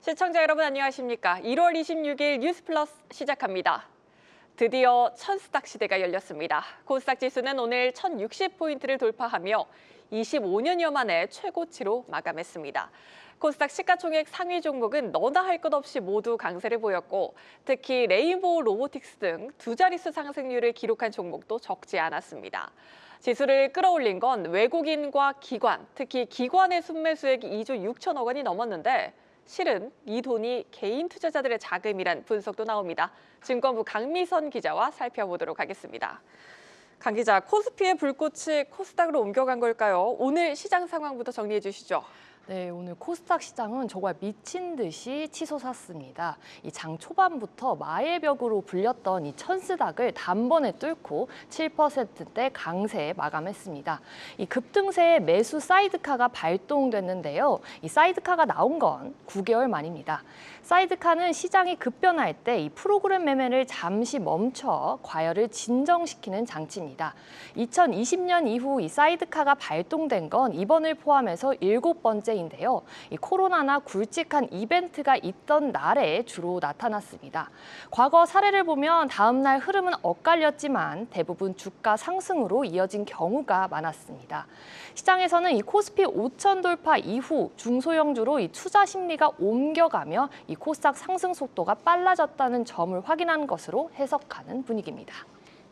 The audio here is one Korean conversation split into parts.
시청자 여러분 안녕하십니까? 1월 26일 뉴스플러스 시작합니다. 드디어 천스닥 시대가 열렸습니다. 코스닥 지수는 오늘 1060포인트를 돌파하며 25년여 만에 최고치로 마감했습니다. 코스닥 시가총액 상위 종목은 너나 할 것 없이 모두 강세를 보였고 특히 레인보우 로보틱스 등 두 자릿수 상승률을 기록한 종목도 적지 않았습니다. 지수를 끌어올린 건 외국인과 기관, 특히 기관의 순매수액이 2조 6천억 원이 넘었는데 실은 이 돈이 개인 투자자들의 자금이란 분석도 나옵니다. 증권부 강미선 기자와 살펴보도록 하겠습니다. 강 기자, 코스피의 불꽃이 코스닥으로 옮겨간 걸까요? 오늘 시장 상황부터 정리해 주시죠. 네, 오늘 코스닥 시장은 정말 미친 듯이 치솟았습니다. 이 장 초반부터 마의 벽으로 불렸던 이 천스닥을 단번에 뚫고 7%대 강세에 마감했습니다. 이 급등세에 매수 사이드카가 발동됐는데요. 이 사이드카가 나온 건 9개월 만입니다. 사이드카는 시장이 급변할 때 이 프로그램 매매를 잠시 멈춰 과열을 진정시키는 장치입니다. 2020년 이후 이 사이드카가 발동된 건 이번을 포함해서 7번째인데요. 이 코로나나 굵직한 이벤트가 있던 날에 주로 나타났습니다. 과거 사례를 보면 다음 날 흐름은 엇갈렸지만 대부분 주가 상승으로 이어진 경우가 많았습니다. 시장에서는 이 코스피 5천 돌파 이후 중소형주로 이 투자 심리가 옮겨가며 이 코스닥 상승 속도가 빨라졌다는 점을 확인한 것으로 해석하는 분위기입니다.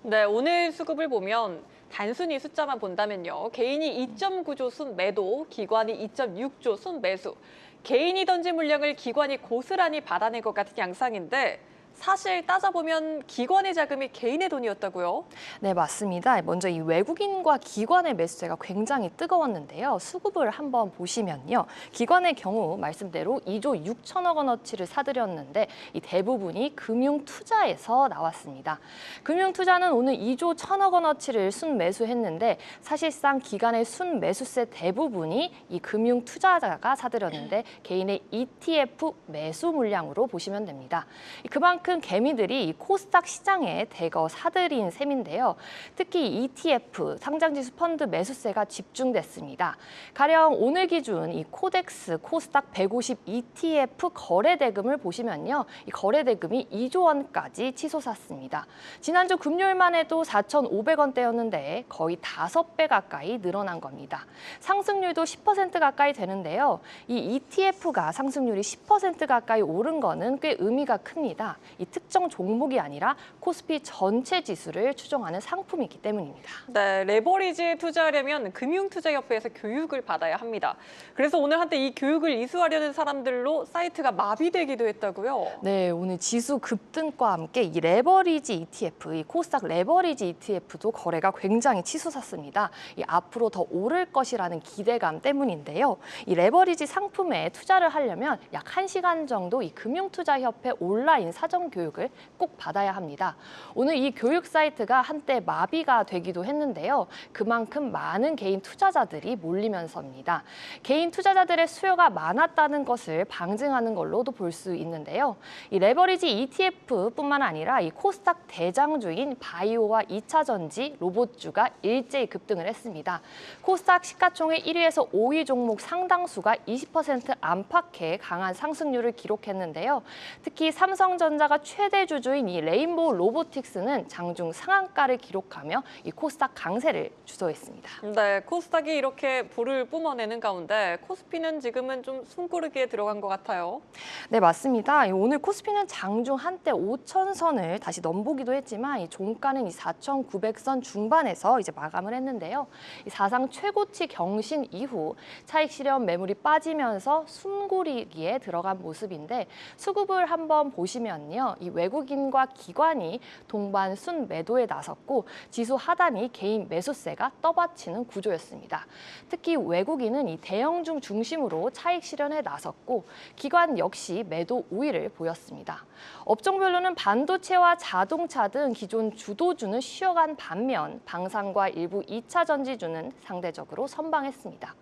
네, 오늘 수급을 보면 단순히 숫자만 본다면요. 개인이 2.9조 순 매도, 기관이 2.6조 순 매수. 개인이 던진 물량을 기관이 고스란히 받아낸 것 같은 양상인데 사실 따져보면 기관의 자금이 개인의 돈이었다고요? 네, 맞습니다. 먼저 이 외국인과 기관의 매수세가 굉장히 뜨거웠는데요. 수급을 한번 보시면요. 기관의 경우 말씀대로 2조 6천억 원어치를 사들였는데 이 대부분이 금융투자에서 나왔습니다. 금융투자는 오늘 2조 1천억 원어치를 순매수했는데 사실상 기관의 순매수세 대부분이 이 금융투자자가 사들였는데 개인의 ETF 매수 물량으로 보시면 됩니다. 그만큼 개미들이 이 코스닥 시장에 대거 사들인 셈인데요. 특히 ETF, 상장지수 펀드 매수세가 집중됐습니다. 가령 오늘 기준 이 코덱스 코스닥 150 ETF 거래 대금을 보시면요. 이 거래 대금이 2조 원까지 치솟았습니다. 지난주 금요일만 해도 4,500원대였는데 거의 5배 가까이 늘어난 겁니다. 상승률도 10% 가까이 되는데요. 이 ETF가 상승률이 10% 가까이 오른 거는 꽤 의미가 큽니다. 이 특정 종목이 아니라 코스피 전체 지수를 추종하는 상품이기 때문입니다. 네, 레버리지에 투자하려면 금융투자협회에서 교육을 받아야 합니다. 그래서 오늘 한때 이 교육을 이수하려는 사람들로 사이트가 마비되기도 했다고요? 네, 오늘 지수 급등과 함께 이 레버리지 ETF, 이 코스닥 레버리지 ETF도 거래가 굉장히 치솟았습니다. 이 앞으로 더 오를 것이라는 기대감 때문인데요. 이 레버리지 상품에 투자를 하려면 약 1시간 정도 이 금융투자협회 온라인 사전 교육을 꼭 받아야 합니다. 오늘 이 교육 사이트가 한때 마비가 되기도 했는데요. 그만큼 많은 개인 투자자들이 몰리면서입니다. 개인 투자자들의 수요가 많았다는 것을 방증하는 걸로도 볼 수 있는데요. 이 레버리지 ETF뿐만 아니라 이 코스닥 대장주인 바이오와 2차 전지, 로봇주가 일제히 급등을 했습니다. 코스닥 시가총액 1위에서 5위 종목 상당수가 20% 안팎의 강한 상승률을 기록했는데요. 특히 삼성전자가 최대 주주인 이 레인보우 로보틱스는 장중 상한가를 기록하며 이 코스닥 강세를 주도했습니다. 네, 코스닥이 이렇게 불을 뿜어내는 가운데 코스피는 지금은 좀 숨고르기에 들어간 것 같아요. 네, 맞습니다. 오늘 코스피는 장중 한때 5,000선을 다시 넘보기도 했지만 이 종가는 이 4,900선 중반에서 이제 마감을 했는데요. 이 사상 최고치 경신 이후 차익 실현 매물이 빠지면서 숨고르기에 들어간 모습인데 수급을 한번 보시면요. 이 외국인과 기관이 동반 순매도에 나섰고 지수 하단이 개인 매수세가 떠받치는 구조였습니다. 특히 외국인은 이 대형주 중심으로 차익 실현에 나섰고 기관 역시 매도 우위를 보였습니다. 업종별로는 반도체와 자동차 등 기존 주도주는 쉬어간 반면 방산과 일부 2차 전지주는 상대적으로 선방했습니다.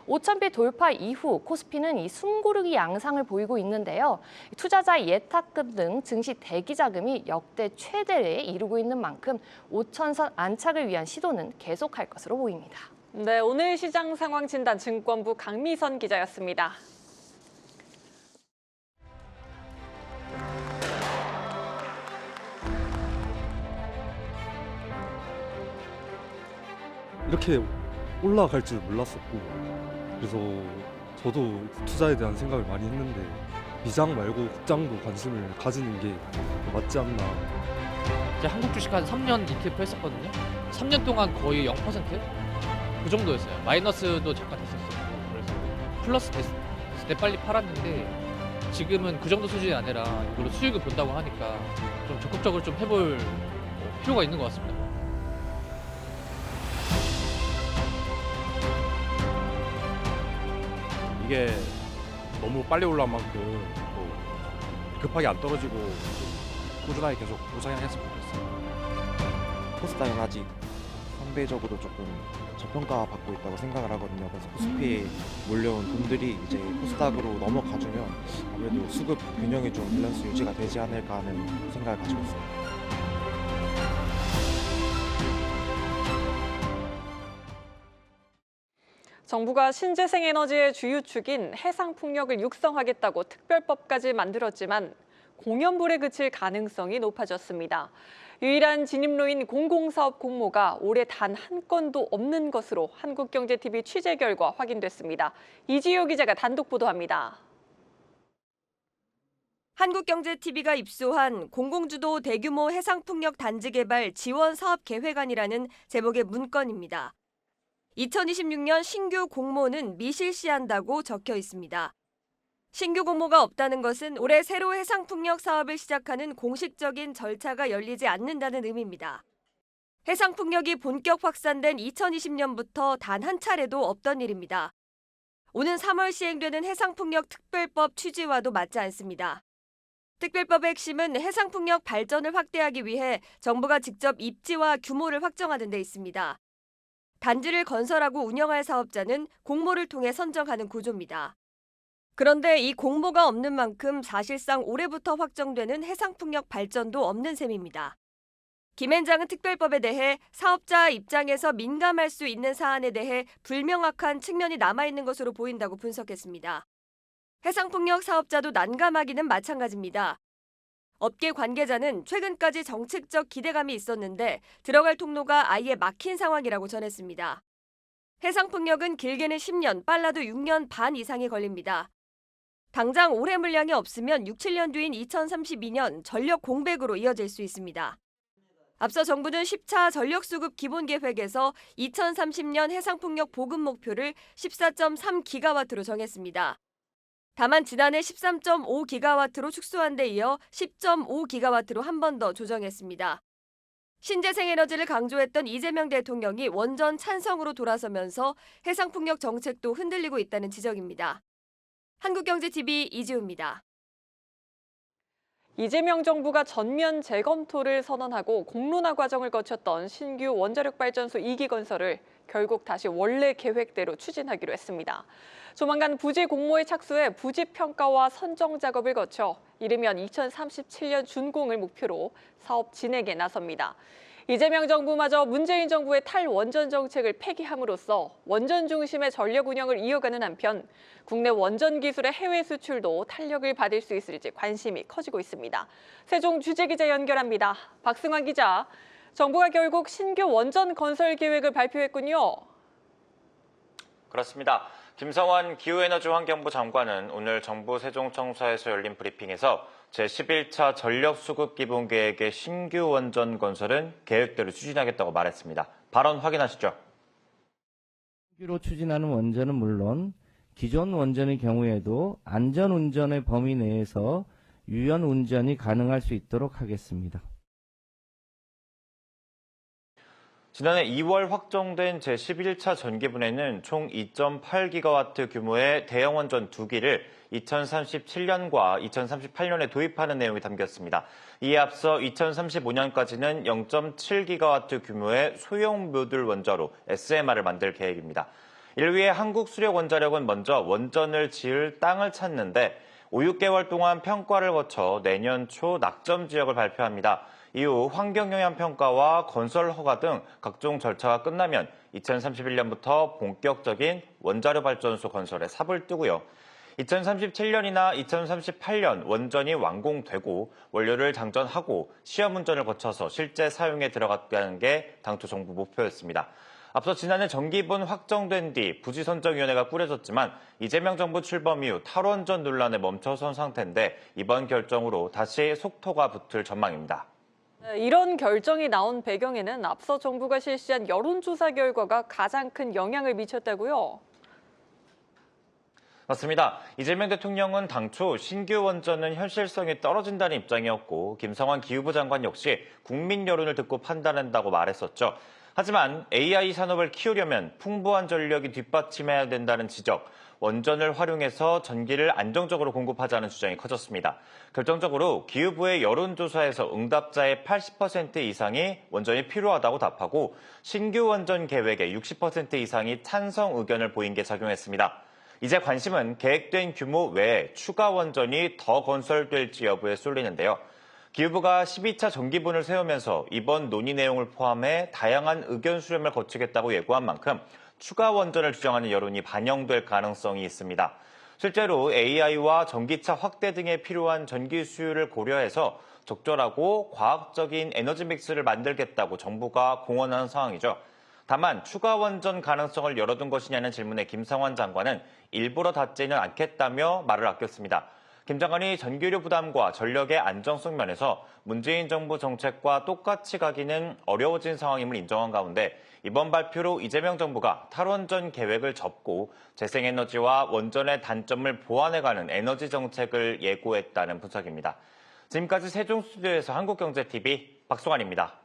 5,000배 돌파 이후 코스피는 이 숨고르기 양상을 보이고 있는데요. 투자자 예탁금 등 증시 대기 자금이 역대 최대를 이루고 있는 만큼 5,000선 안착을 위한 시도는 계속할 것으로 보입니다. 네, 오늘 시장 상황 진단 증권부 강미선 기자였습니다. 이렇게 올라갈 줄 몰랐었고, 그래서 저도 투자에 대한 생각을 많이 했는데 미장 말고 국장도 관심을 가지는 게 더 맞지 않나. 제가 한국 주식 한 3년 ETF 했었거든요. 3년 동안 거의 0%? 그 정도였어요. 마이너스도 잠깐 됐었어요. 그래서 플러스 됐을 때 빨리 팔았는데 지금은 그 정도 수준이 아니라 이걸로 수익을 본다고 하니까 좀 적극적으로 좀 해볼 필요가 있는 것 같습니다. 이게 너무 빨리 올라온 만큼 또 급하게 안 떨어지고 꾸준하게 계속 우상향했으면 좋겠어요. 코스닥은 아직 상대적으로 조금 저평가받고 있다고 생각을 하거든요. 그래서 코스피에 몰려온 돈들이 이제 코스닥으로 넘어가주면 아무래도 수급 균형이 좀 밸런스 유지가 되지 않을까 하는 생각을 가지고 있습니다. 정부가 신재생 에너지의 주유축인 해상풍력을 육성하겠다고 특별법까지 만들었지만 공연불에 그칠 가능성이 높아졌습니다. 유일한 진입로인 공공사업 공모가 올해 단 한 건도 없는 것으로 한국경제TV 취재 결과 확인됐습니다. 이지효 기자가 단독 보도합니다. 한국경제TV가 입수한 공공주도 대규모 해상풍력 단지 개발 지원 사업 계획안이라는 제목의 문건입니다. 2026년 신규 공모는 미실시한다고 적혀 있습니다. 신규 공모가 없다는 것은 올해 새로 해상풍력 사업을 시작하는 공식적인 절차가 열리지 않는다는 의미입니다. 해상풍력이 본격 확산된 2020년부터 단 한 차례도 없던 일입니다. 오는 3월 시행되는 해상풍력 특별법 취지와도 맞지 않습니다. 특별법의 핵심은 해상풍력 발전을 확대하기 위해 정부가 직접 입지와 규모를 확정하는 데 있습니다. 단지를 건설하고 운영할 사업자는 공모를 통해 선정하는 구조입니다. 그런데 이 공모가 없는 만큼 사실상 올해부터 확정되는 해상풍력 발전도 없는 셈입니다. 김앤장은 특별법에 대해 사업자 입장에서 민감할 수 있는 사안에 대해 불명확한 측면이 남아있는 것으로 보인다고 분석했습니다. 해상풍력 사업자도 난감하기는 마찬가지입니다. 업계 관계자는 최근까지 정책적 기대감이 있었는데 들어갈 통로가 아예 막힌 상황이라고 전했습니다. 해상풍력은 길게는 10년, 빨라도 6년 반 이상이 걸립니다. 당장 올해 물량이 없으면 6, 7년 뒤인 2032년 전력 공백으로 이어질 수 있습니다. 앞서 정부는 10차 전력수급 기본계획에서 2030년 해상풍력 보급 목표를 14.3기가와트로 정했습니다. 다만 지난해 13.5기가와트로 축소한 데 이어 10.5기가와트로 한 번 더 조정했습니다. 신재생 에너지를 강조했던 이재명 대통령이 원전 찬성으로 돌아서면서 해상풍력 정책도 흔들리고 있다는 지적입니다. 한국경제TV 이지우입니다. 이재명 정부가 전면 재검토를 선언하고 공론화 과정을 거쳤던 신규 원자력발전소 2기 건설을 결국 다시 원래 계획대로 추진하기로 했습니다. 조만간 부지 공모에 착수해 부지 평가와 선정 작업을 거쳐 이르면 2037년 준공을 목표로 사업 진행에 나섭니다. 이재명 정부마저 문재인 정부의 탈원전 정책을 폐기함으로써 원전 중심의 전력 운영을 이어가는 한편 국내 원전 기술의 해외 수출도 탄력을 받을 수 있을지 관심이 커지고 있습니다. 세종 취재기자 연결합니다. 박승환 기자, 정부가 결국 신규 원전 건설 계획을 발표했군요. 그렇습니다. 김성환 기후에너지환경부 장관은 오늘 정부 세종청사에서 열린 브리핑에서 제11차 전력수급기본계획의 신규 원전 건설은 계획대로 추진하겠다고 말했습니다. 발언 확인하시죠. 신규로 추진하는 원전은 물론 기존 원전의 경우에도 안전운전의 범위 내에서 유연운전이 가능할 수 있도록 하겠습니다. 지난해 2월 확정된 제11차 전기분해는 총 2.8기가와트 규모의 대형 원전 2기를 2037년과 2038년에 도입하는 내용이 담겼습니다. 이에 앞서 2035년까지는 0.7기가와트 규모의 소형 모듈 원자로 SMR을 만들 계획입니다. 이를 위해 한국수력원자력은 먼저 원전을 지을 땅을 찾는데 5, 6개월 동안 평가를 거쳐 내년 초 낙점 지역을 발표합니다. 이후 환경영향평가와 건설 허가 등 각종 절차가 끝나면 2031년부터 본격적인 원자력 발전소 건설에 삽을 뜨고요. 2037년이나 2038년 원전이 완공되고 원료를 장전하고 시험 운전을 거쳐서 실제 사용에 들어갔다는 게 당초 정부 목표였습니다. 앞서 지난해 정기분 확정된 뒤 부지선정위원회가 꾸려졌지만 이재명 정부 출범 이후 탈원전 논란에 멈춰선 상태인데 이번 결정으로 다시 속도가 붙을 전망입니다. 네, 이런 결정이 나온 배경에는 앞서 정부가 실시한 여론조사 결과가 가장 큰 영향을 미쳤다고요? 맞습니다. 이재명 대통령은 당초 신규 원전은 현실성이 떨어진다는 입장이었고 김성환 기후부 장관 역시 국민 여론을 듣고 판단한다고 말했었죠. 하지만 AI 산업을 키우려면 풍부한 전력이 뒷받침해야 된다는 지적, 원전을 활용해서 전기를 안정적으로 공급하자는 주장이 커졌습니다. 결정적으로 기후부의 여론조사에서 응답자의 80% 이상이 원전이 필요하다고 답하고 신규 원전 계획의 60% 이상이 찬성 의견을 보인 게 작용했습니다. 이제 관심은 계획된 규모 외에 추가 원전이 더 건설될지 여부에 쏠리는데요. 기후부가 12차 정기분을 세우면서 이번 논의 내용을 포함해 다양한 의견 수렴을 거치겠다고 예고한 만큼 추가 원전을 주장하는 여론이 반영될 가능성이 있습니다. 실제로 AI와 전기차 확대 등에 필요한 전기 수요를 고려해서 적절하고 과학적인 에너지 믹스를 만들겠다고 정부가 공언한 상황이죠. 다만 추가 원전 가능성을 열어둔 것이냐는 질문에 김성환 장관은 일부러 닿지는 않겠다며 말을 아꼈습니다. 김 장관이 전기료 부담과 전력의 안정성 면에서 문재인 정부 정책과 똑같이 가기는 어려워진 상황임을 인정한 가운데 이번 발표로 이재명 정부가 탈원전 계획을 접고 재생에너지와 원전의 단점을 보완해가는 에너지 정책을 예고했다는 분석입니다. 지금까지 세종 스튜디오에서 한국경제TV 박송환입니다.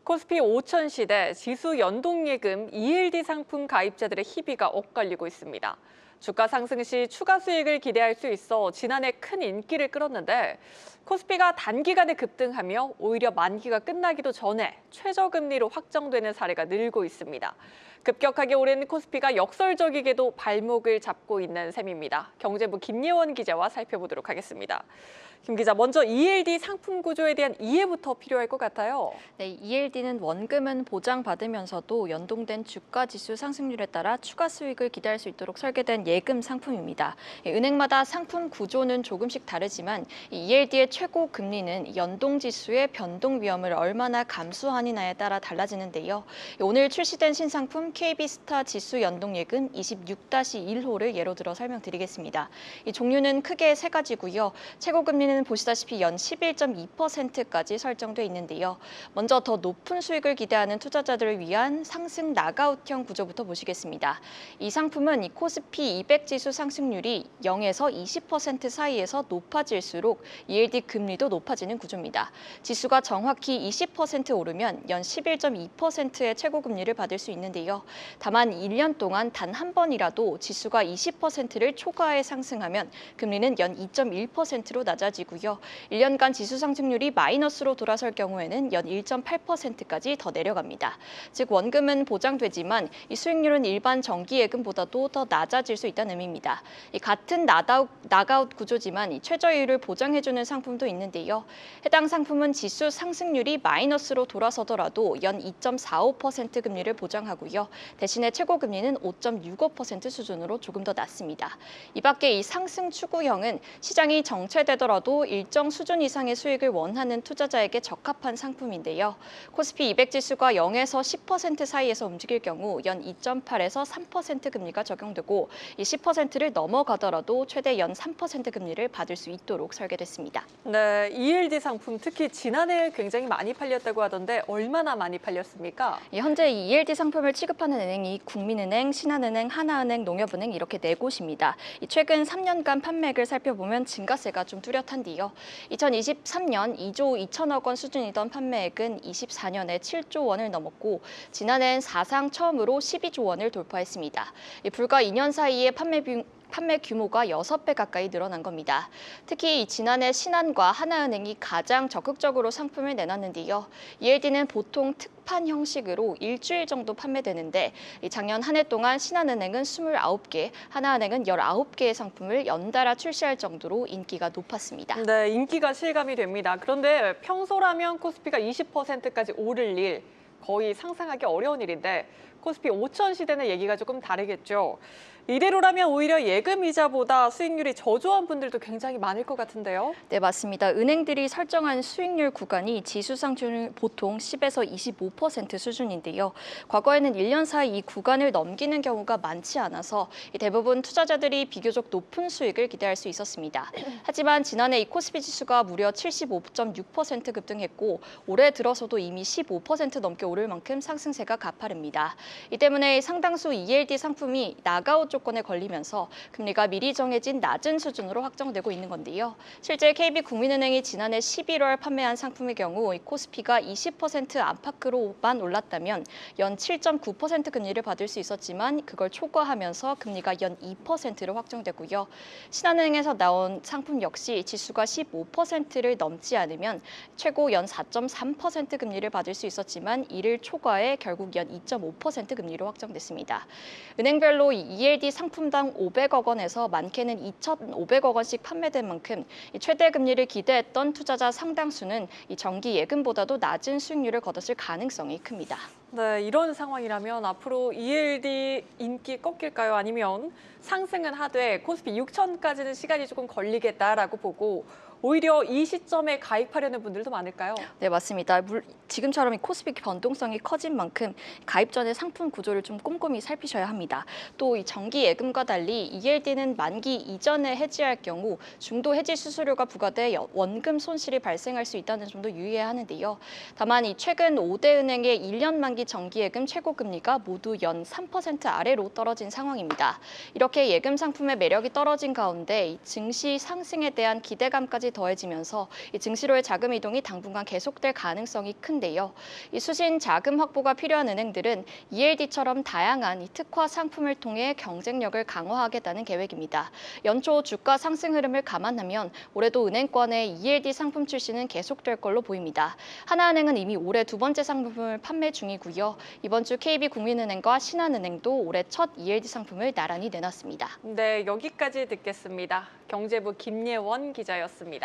코스피 5000 시대 지수 연동예금 ELD 상품 가입자들의 희비가 엇갈리고 있습니다. 주가 상승 시 추가 수익을 기대할 수 있어 지난해 큰 인기를 끌었는데 코스피가 단기간에 급등하며 오히려 만기가 끝나기도 전에 최저금리로 확정되는 사례가 늘고 있습니다. 급격하게 오른 코스피가 역설적이게도 발목을 잡고 있는 셈입니다. 경제부 김예원 기자와 살펴보도록 하겠습니다. 김 기자, 먼저 ELD 상품 구조에 대한 이해부터 필요할 것 같아요. 네, ELD는 원금은 보장받으면서도 연동된 주가 지수 상승률에 따라 추가 수익을 기대할 수 있도록 설계된 예금 상품입니다. 은행마다 상품 구조는 조금씩 다르지만 ELD의 최고 금리는 연동 지수의 변동 위험을 얼마나 감수하느냐에 따라 달라지는데요. 오늘 출시된 신상품 KB스타 지수 연동 예금 26-1호를 예로 들어 설명드리겠습니다. 이 종류는 크게 세 가지고요. 최고 금리는 보시다시피 연 11.2%까지 설정돼 있는데요. 먼저 더 높은 수익을 기대하는 투자자들을 위한 상승 낙아웃형 구조부터 보시겠습니다. 이 상품은 이 코스피 200 지수 상승률이 0에서 20% 사이에서 높아질수록 ELD 금리도 높아지는 구조입니다. 지수가 정확히 20% 오르면 연 11.2%의 최고 금리를 받을 수 있는데요. 다만 1년 동안 단 한 번이라도 지수가 20%를 초과해 상승하면 금리는 연 2.1%로 낮아지고요. 1년간 지수 상승률이 마이너스로 돌아설 경우에는 연 1.8%까지 더 내려갑니다. 즉 원금은 보장되지만 이 수익률은 일반 정기예금보다도 더 낮아질 수 있다는 의미입니다. 이 같은 낙아웃 구조지만 이 최저율을 보장해주는 상품도 있는데요. 해당 상품은 지수 상승률이 마이너스로 돌아서더라도 연 2.45% 금리를 보장하고요. 대신에 최고 금리는 5.65% 수준으로 조금 더 낮습니다. 이 밖에 이 상승 추구형은 시장이 정체되더라도 일정 수준 이상의 수익을 원하는 투자자에게 적합한 상품인데요. 코스피 200 지수가 0에서 10% 사이에서 움직일 경우 연 2.8에서 3% 금리가 적용되고 이 10%를 넘어가더라도 최대 연 3% 금리를 받을 수 있도록 설계됐습니다. 네, ELD 상품 특히 지난해 굉장히 많이 팔렸다고 하던데 얼마나 많이 팔렸습니까? 현재 이 ELD 상품을 취급하는 은행이 국민은행, 신한은행, 하나은행, 농협은행 이렇게 4곳입니다. 최근 3년간 판매액을 살펴보면 증가세가 좀 뚜렷한데요. 2023년 2조 2천억 원 수준이던 판매액은 24년에 7조 원을 넘었고 지난해엔 사상 처음으로 12조 원을 돌파했습니다. 불과 2년 사이에 판매 판매 규모가 6배 가까이 늘어난 겁니다. 특히 지난해 신한과 하나은행이 가장 적극적으로 상품을 내놨는데요. ELD는 보통 특판 형식으로 일주일 정도 판매되는데 작년 한 해 동안 신한은행은 29개, 하나은행은 19개의 상품을 연달아 출시할 정도로 인기가 높았습니다. 네, 인기가 실감이 됩니다. 그런데 평소라면 코스피가 20%까지 오를 일 거의 상상하기 어려운 일인데 코스피 5천 시대는 얘기가 조금 다르겠죠. 이대로라면 오히려 예금 이자보다 수익률이 저조한 분들도 굉장히 많을 것 같은데요. 네, 맞습니다. 은행들이 설정한 수익률 구간이 지수 상승률 보통 10에서 25% 수준인데요. 과거에는 1년 사이 이 구간을 넘기는 경우가 많지 않아서 대부분 투자자들이 비교적 높은 수익을 기대할 수 있었습니다. 하지만 지난해 이 코스피 지수가 무려 75.6% 급등했고 올해 들어서도 이미 15% 넘게 오를 만큼 상승세가 가파릅니다. 이 때문에 상당수 ELD 상품이 나가웃 조건에 걸리면서 금리가 미리 정해진 낮은 수준으로 확정되고 있는 건데요. 실제 KB국민은행이 지난해 11월 판매한 상품의 경우 코스피가 20% 안팎으로만 올랐다면 연 7.9% 금리를 받을 수 있었지만 그걸 초과하면서 금리가 연 2%로 확정되고요. 신한은행에서 나온 상품 역시 지수가 15%를 넘지 않으면 최고 연 4.3% 금리를 받을 수 있었지만 이를 초과해 결국 연 2.5% 금리로 확정됐습니다. 은행별로 ELD 상품당 500억 원에서 많게는 2,500억 원씩 판매된 만큼 최대 금리를 기대했던 투자자 상당수는 이 정기 예금보다도 낮은 수익률을 거뒀을 가능성이 큽니다. 네, 이런 상황이라면 앞으로 ELD 인기 꺾일까요? 아니면 상승은 하되 코스피 6천까지는 시간이 조금 걸리겠다라고 보고 오히려 이 시점에 가입하려는 분들도 많을까요? 네, 맞습니다. 지금처럼 이 코스피 변동성이 커진 만큼 가입 전에 상품 구조를 좀 꼼꼼히 살피셔야 합니다. 또 이 정기 예금과 달리 ELD는 만기 이전에 해지할 경우 중도 해지 수수료가 부과돼 원금 손실이 발생할 수 있다는 점도 유의해야 하는데요. 다만 이 최근 5대 은행의 1년 만기 정기 예금 최고 금리가 모두 연 3% 아래로 떨어진 상황입니다. 이렇게 예금 상품의 매력이 떨어진 가운데 이 증시 상승에 대한 기대감까지 더해지면서 이 증시로의 자금 이동이 당분간 계속될 가능성이 큰데요. 이 수신 자금 확보가 필요한 은행들은 ELD처럼 다양한 이 특화 상품을 통해 경쟁력을 강화하겠다는 계획입니다. 연초 주가 상승 흐름을 감안하면 올해도 은행권의 ELD 상품 출시는 계속될 걸로 보입니다. 하나은행은 이미 올해 두 번째 상품을 판매 중이고요. 이번 주 KB국민은행과 신한은행도 올해 첫 ELD 상품을 나란히 내놨습니다. 네, 여기까지 듣겠습니다. 경제부 김예원 기자였습니다.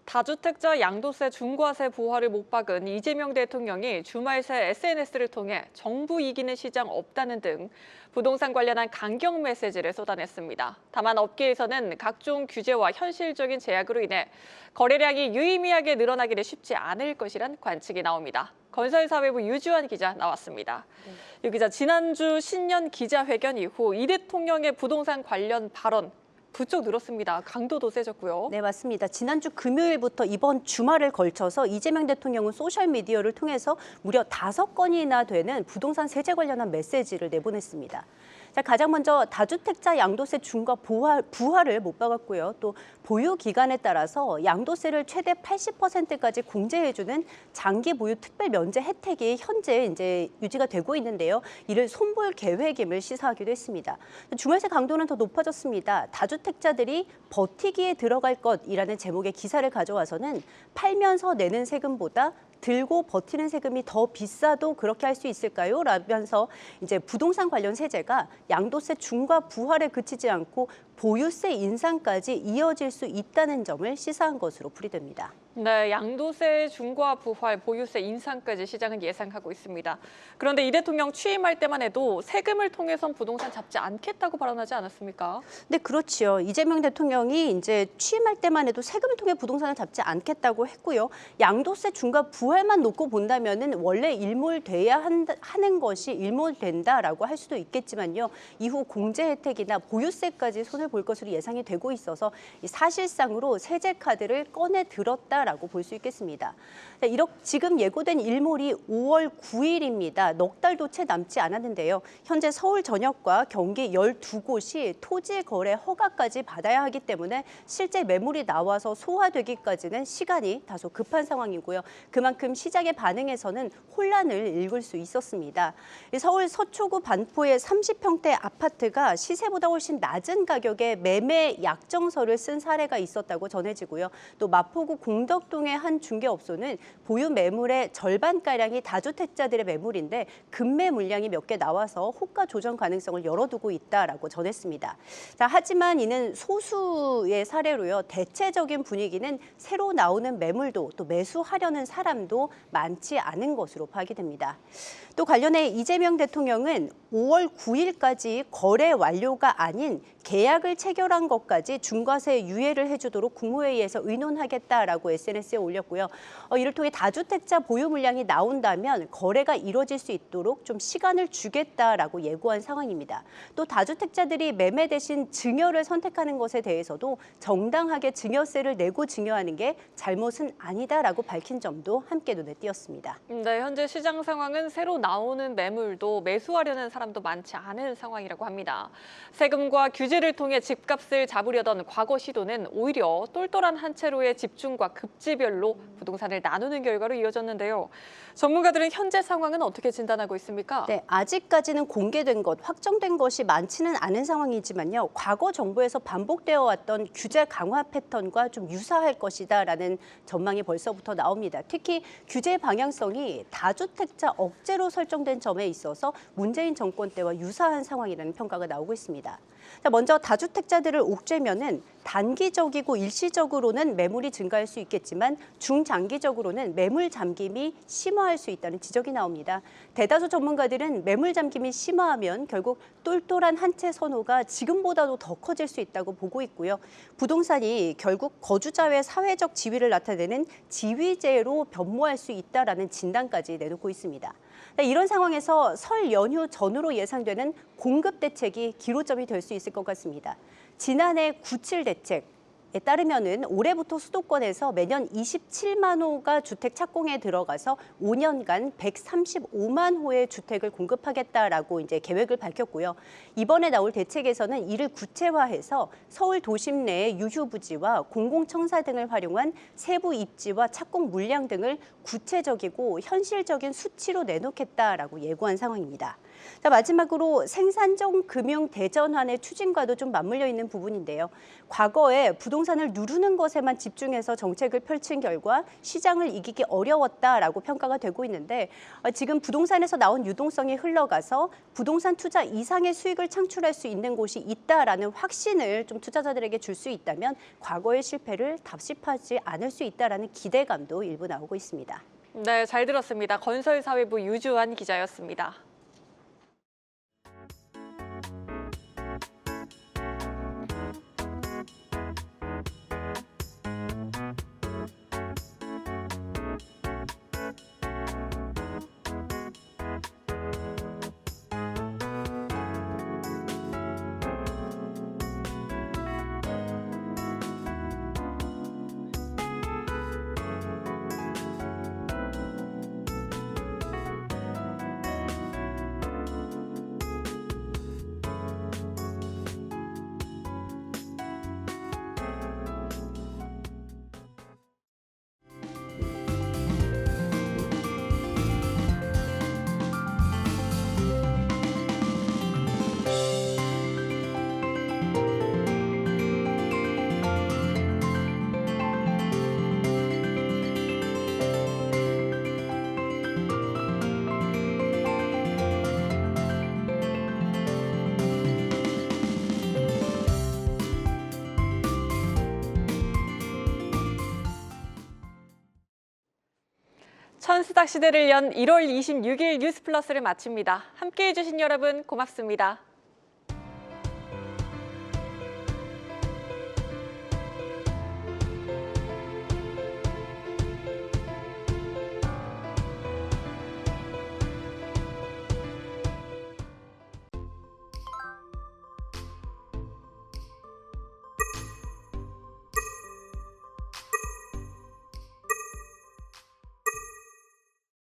다주택자 양도세 중과세 부과를 못 박은 이재명 대통령이 주말 새 SNS를 통해 정부 이기는 시장 없다는 등 부동산 관련한 강경 메시지를 쏟아냈습니다. 다만 업계에서는 각종 규제와 현실적인 제약으로 인해 거래량이 유의미하게 늘어나기는 쉽지 않을 것이란 관측이 나옵니다. 건설사회부 유주환 기자 나왔습니다. 유 기자, 지난주 신년 기자회견 이후 이 대통령의 부동산 관련 발언 부쩍 늘었습니다. 강도도 세졌고요. 네, 맞습니다. 지난주 금요일부터 이번 주말을 걸쳐서 이재명 대통령은 소셜미디어를 통해서 무려 5건이나 되는 부동산 세제 관련한 메시지를 내보냈습니다. 자, 가장 먼저 다주택자 양도세 중과 부과를 못 박았고요. 또 보유 기간에 따라서 양도세를 최대 80%까지 공제해주는 장기 보유 특별 면제 혜택이 현재 이제 유지가 되고 있는데요. 이를 손볼 계획임을 시사하기도 했습니다. 주말세 강도는 더 높아졌습니다. 다주택자들이 버티기에 들어갈 것이라는 제목의 기사를 가져와서는 팔면서 내는 세금보다 들고 버티는 세금이 더 비싸도 그렇게 할 수 있을까요? 라면서 이제 부동산 관련 세제가 양도세 중과 부과에 그치지 않고 보유세 인상까지 이어질 수 있다는 점을 시사한 것으로 풀이됩니다. 네, 양도세 중과 부과, 보유세 인상까지 시장은 예상하고 있습니다. 그런데 이 대통령 취임할 때만 해도 세금을 통해선 부동산 잡지 않겠다고 발언하지 않았습니까? 네, 그렇지요. 이재명 대통령이 이제 취임할 때만 해도 세금을 통해 부동산을 잡지 않겠다고 했고요. 양도세 중과 부과만 놓고 본다면은 원래 일몰돼야 하는 것이 일몰된다라고 할 수도 있겠지만요. 이후 공제 혜택이나 보유세까지 손을 영향을 볼 것으로 예상이 되고 있어서 사실상으로 세제 카드를 꺼내 들었다라고 볼 수 있겠습니다. 지금 예고된 일몰이 5월 9일입니다. 넉 달도 채 남지 않았는데요. 현재 서울 전역과 경기 12곳이 토지 거래 허가까지 받아야 하기 때문에 실제 매물이 나와서 소화되기까지는 시간이 다소 급한 상황이고요. 그만큼 시장의 반응에서는 혼란을 읽을 수 있었습니다. 서울 서초구 반포의 30평대 아파트가 시세보다 훨씬 낮은 가격에 매매 약정서를 쓴 사례가 있었다고 전해지고요. 또 마포구 공덕동의 한 중개업소는 보유 매물의 절반가량이 다주택자들의 매물인데 급매 물량이 몇 개 나와서 호가 조정 가능성을 열어두고 있다라고 전했습니다. 자, 하지만 이는 소수의 사례로요. 대체적인 분위기는 새로 나오는 매물도 또 매수하려는 사람도 많지 않은 것으로 파악이 됩니다. 또 관련해 이재명 대통령은 5월 9일까지 거래 완료가 아닌 계약을 체결한 것까지 중과세 유예를 해주도록 국무회의에서 의논하겠다라고 SNS에 올렸고요. 이를 통해 다주택자 보유 물량이 나온다면 거래가 이루어질 수 있도록 좀 시간을 주겠다라고 예고한 상황입니다. 또 다주택자들이 매매 대신 증여를 선택하는 것에 대해서도 정당하게 증여세를 내고 증여하는 게 잘못은 아니다라고 밝힌 점도 함께 눈에 띄었습니다. 네, 현재 시장 상황은 새로 나오는 매물도 매수하려는 사람도 많지 않은 상황이라고 합니다. 세금과 규제를 통해 집값을 잡으려던 과거 시도는 오히려 똘똘한 한 채로의 집중과 급지별로 부동산을 나누는 결과로 이어졌는데요. 전문가들은 현재 상황은 어떻게 진단하고 있습니까? 네, 아직까지는 공개된 것, 확정된 것이 많지는 않은 상황이지만요. 과거 정부에서 반복되어 왔던 규제 강화 패턴과 좀 유사할 것이다라는 전망이 벌써부터 나옵니다. 특히 규제 방향성이 다주택자 억제로 설정된 점에 있어서 문재인 정권 때와 유사한 상황이라는 평가가 나오고 있습니다. 자, 먼저 다주택자들을 옥죄면은 단기적이고 일시적으로는 매물이 증가할 수 있겠지만 중장기적으로는 매물 잠김이 심화할 수 있다는 지적이 나옵니다. 대다수 전문가들은 매물 잠김이 심화하면 결국 똘똘한 한 채 선호가 지금보다도 더 커질 수 있다고 보고 있고요. 부동산이 결국 거주자의 사회적 지위를 나타내는 지위제로 변모할 수 있다라는 진단까지 내놓고 있습니다. 이런 상황에서 설 연휴 전후로 예상되는 공급 대책이 기로점이 될 수 있을 것 같습니다. 지난해 97 대책에 따르면은 올해부터 수도권에서 매년 27만 호가 주택 착공에 들어가서 5년간 135만 호의 주택을 공급하겠다라고 이제 계획을 밝혔고요. 이번에 나올 대책에서는 이를 구체화해서 서울 도심 내의 유휴부지와 공공청사 등을 활용한 세부 입지와 착공 물량 등을 구체적이고 현실적인 수치로 내놓겠다라고 예고한 상황입니다. 자, 마지막으로 생산적 금융 대전환의 추진과도 좀 맞물려 있는 부분인데요. 과거에 부동산을 누르는 것에만 집중해서 정책을 펼친 결과 시장을 이기기 어려웠다라고 평가가 되고 있는데 지금 부동산에서 나온 유동성이 흘러가서 부동산 투자 이상의 수익을 창출할 수 있는 곳이 있다라는 확신을 좀 투자자들에게 줄 수 있다면 과거의 실패를 답습하지 않을 수 있다라는 기대감도 일부 나오고 있습니다. 네, 잘 들었습니다. 건설사회부 유주환 기자였습니다. 천수닭 시대를 연 1월 26일 뉴스 플러스를 마칩니다. 함께해 주신 여러분 고맙습니다.